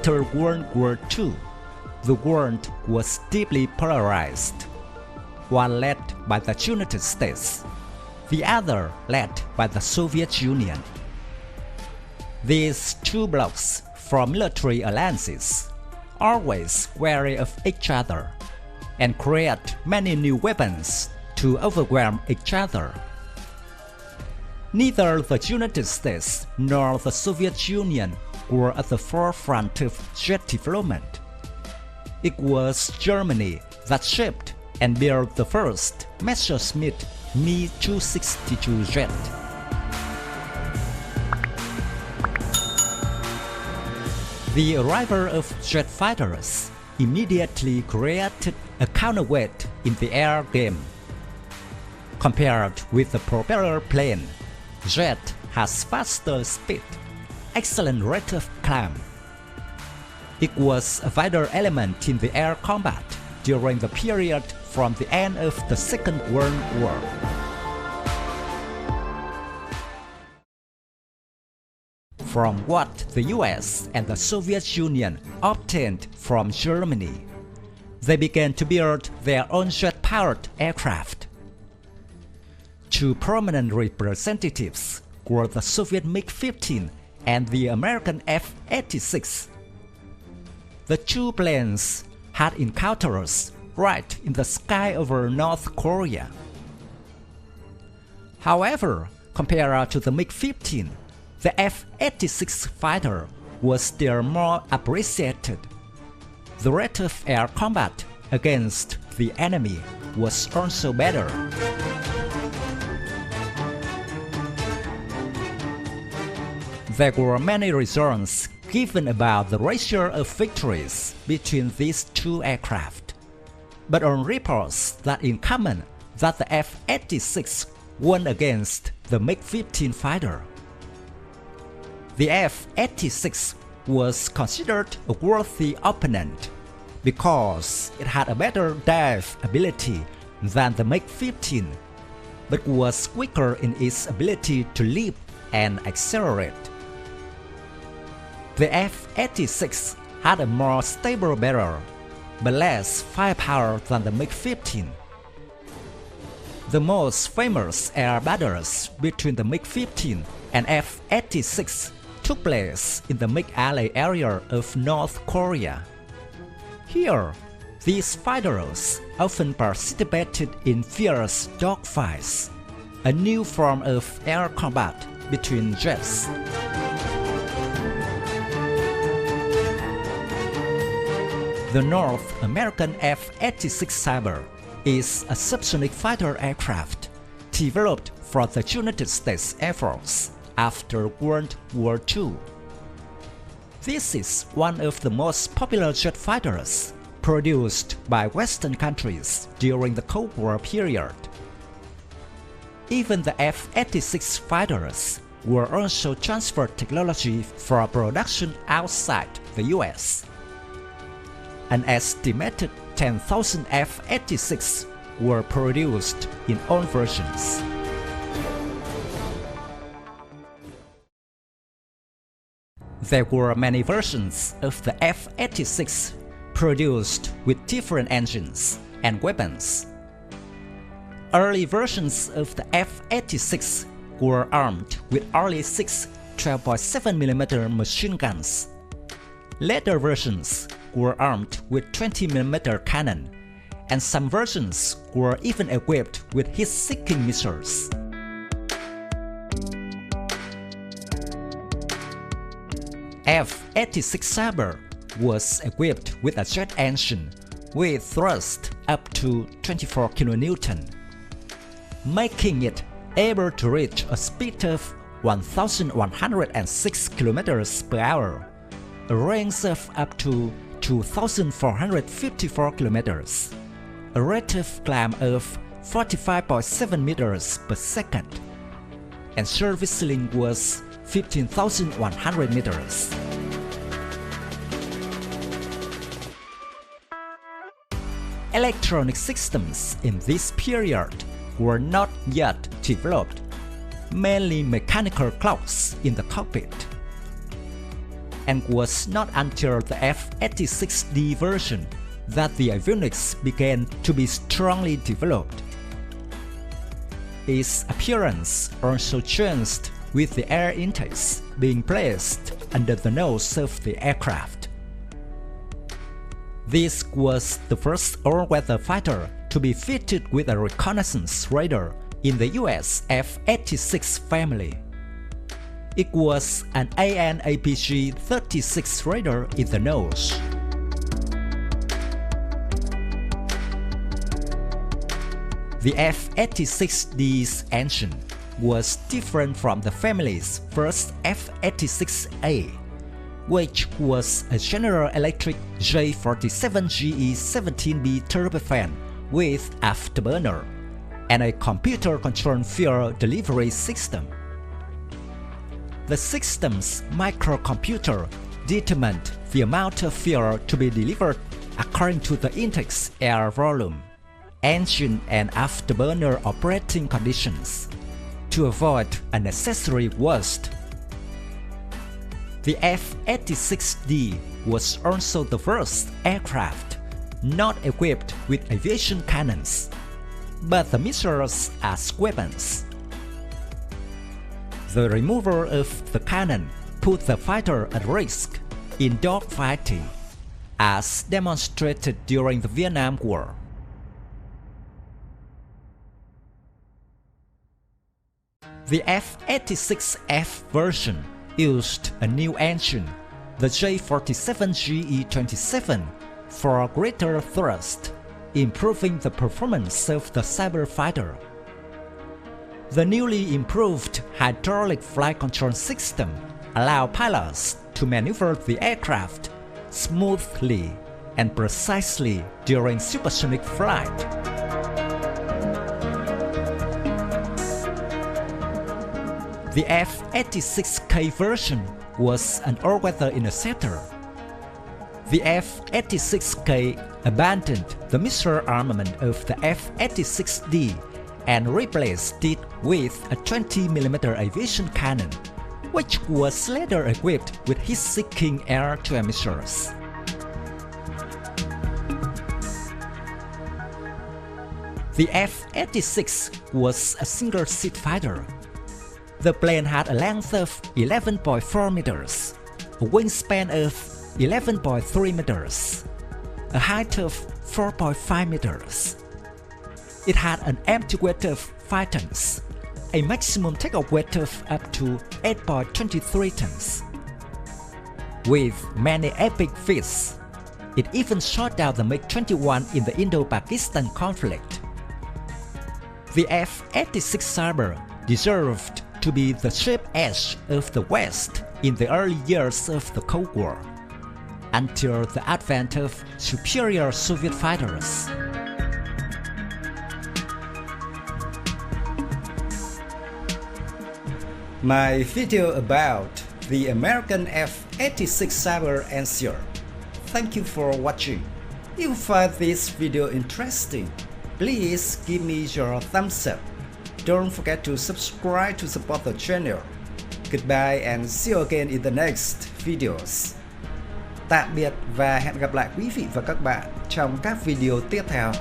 After World War II, the world was deeply polarized, one led by the United States, the other led by the Soviet Union. These two blocs from military alliances always wary of each other and create many new weapons to overwhelm each other. Neither the United States nor the Soviet Union were at the forefront of jet development. It was Germany that shaped and built the first Messerschmitt Me-262 jet. The arrival of jet fighters immediately created a counterweight in the air game. Compared with the propeller plane, jet has faster speed, excellent rate of climb. It was a vital element in the air combat during the period from the end of the Second World War. From what the US and the Soviet Union obtained from Germany, they began to build their own jet-powered aircraft. Two prominent representatives were the Soviet MiG-15 and the American F-86. The two planes had encounters right in the sky over North Korea. However, compared to the MiG-15, the F-86 fighter was still more appreciated. The rate of air combat against the enemy was also better. There were many reasons given about the ratio of victories between these two aircraft, but on reports that in common that the F-86 won against the MiG-15 fighter. The F-86 was considered a worthy opponent because it had a better dive ability than the MiG-15, but was weaker in its ability to leap and accelerate. The F-86 had a more stable barrel, but less firepower than the MiG-15. The most famous air battles between the MiG-15 and F-86 took place in the MiG-Alley area of North Korea. Here, these fighters often participated in fierce dogfights, a new form of air combat between jets. The North American F-86 Saber is a subsonic fighter aircraft developed for the United States Air Force after World War II. This is one of the most popular jet fighters produced by Western countries during the Cold War period. Even the F-86 fighters were also transferred technology for production outside the US. An estimated 10,000 F-86 were produced in all versions. There were many versions of the F-86 produced with different engines and weapons. Early versions of the F-86 were armed with only 6 12.7mm machine guns. Later versions were armed with 20mm cannon, and some versions were even equipped with heat-seeking missiles. F-86 Sabre was equipped with a jet engine with thrust up to 24 kN, making it able to reach a speed of 1,106 km per hour, a range of up to 2,454 km, a rate of climb of 45.7 meters per second, and service ceiling was 15,100 meters. Electronic systems in this period were not yet developed, mainly mechanical clocks in the cockpit. and was not until the F-86D version that the avionics began to be strongly developed. Its appearance also changed with the air intakes being placed under the nose of the aircraft. This was the first all-weather fighter to be fitted with a reconnaissance radar in the US F-86 family. It was an AN/APG-36 radar in the nose. The F-86D's engine was different from the family's first F-86A, which was a General Electric J47GE 17B turbofan with afterburner and a computer-controlled fuel delivery system. The system's microcomputer determined the amount of fuel to be delivered according to the intake's air volume, engine and afterburner operating conditions, to avoid unnecessary waste. The F-86D was also the first aircraft not equipped with aviation cannons, but the missiles as weapons. The removal of the cannon put the fighter at risk in dogfighting, as demonstrated during the Vietnam War. The F-86F version used a new engine, the J47GE27, for greater thrust, improving the performance of the Sabre fighter. The newly improved hydraulic flight control system allowed pilots to maneuver the aircraft smoothly and precisely during supersonic flight. The F-86K version was an all-weather interceptor. The F-86K abandoned the missile armament of the F-86D and replaced it with a 20mm aviation cannon, which was later equipped with heat-seeking air-to-air missiles. The F-86 was a single-seat fighter. The plane had a length of 11.4 meters, a wingspan of 11.3 meters, a height of 4.5 meters. It had an empty weight of 5 tons, a maximum takeoff weight of up to 8.23 tons. With many epic feats, it even shot down the MiG-21 in the Indo-Pakistan conflict. The F-86 Sabre deserved to be the shape edge of the West in the early years of the Cold War, until the advent of superior Soviet fighters. My video about the American F-86 Saber ends here. Thank you for watching. If you find this video interesting, please give me your thumbs up. Don't forget to subscribe to support the channel. Goodbye and see you again in the next videos. Tạm biệt và hẹn gặp lại quý vị và các bạn trong các video tiếp theo.